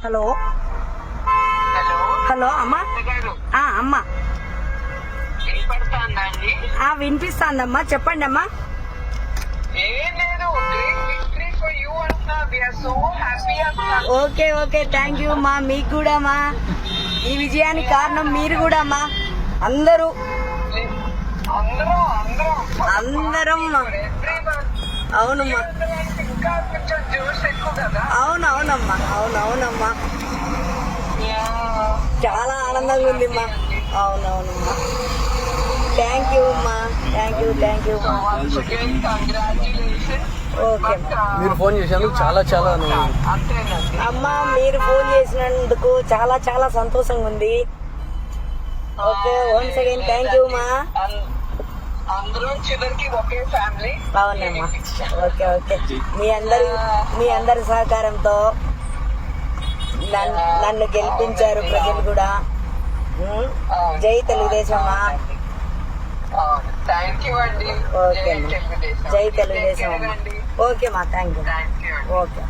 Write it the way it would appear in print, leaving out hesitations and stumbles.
Hello hello hello అమ్మా. గారు అమ్మా వినపడుతుందండి? వినిపిస్తాందమ్మా, చెప్పండి అమ్మా. ఏం లేదు, గ్రేట్ విక్టరీ ఫర్ యూ అంటున్నా. వి ఆర్ సో హ్యాపీ అంటున్నా. ఓకే ఓకే, థ్యాంక్ యూ అమ్మా. మీకు కూడా అమ్మా, ఈ విజయానికి కారణం మీరు కూడా అమ్మా. అందరూ అందరం అవునమ్మా, ఇంకా కొంచెం జోష్ ఎక్కువ కదా. అవునవునమ్మా, అవునవునమ్మా, చాలా ఆనందంగా ఉందిమ్మా. అవునవునమ్మా, థ్యాంక్ యూ అమ్మా, థ్యాంక్ యూ కంగ్రాచులేషన్. ఓకే మీరు ఫోన్ చేసినందుకు చాలా చాలా అంతేనండి. అమ్మా, మీరు ఫోన్ చేసినందుకు చాలా చాలా సంతోషంగా ఉంది. Okay, once again thank you అమ్మా. అందరూ చివరికి ఒకే ఫ్యామిలీ. అవునమ్మా, ఓకే ఓకే. మీ అందరి సహకారంతో నన్ను గెలిపించారు ప్రజలు కూడా. జై తెలుగుదేశం అమ్మా. థ్యాంక్ యూ అండి. ఓకే అమ్మా, జై తెలుగుదేశం అమ్మా. ఓకే అమ్మా, thank you. Thank you. Okay.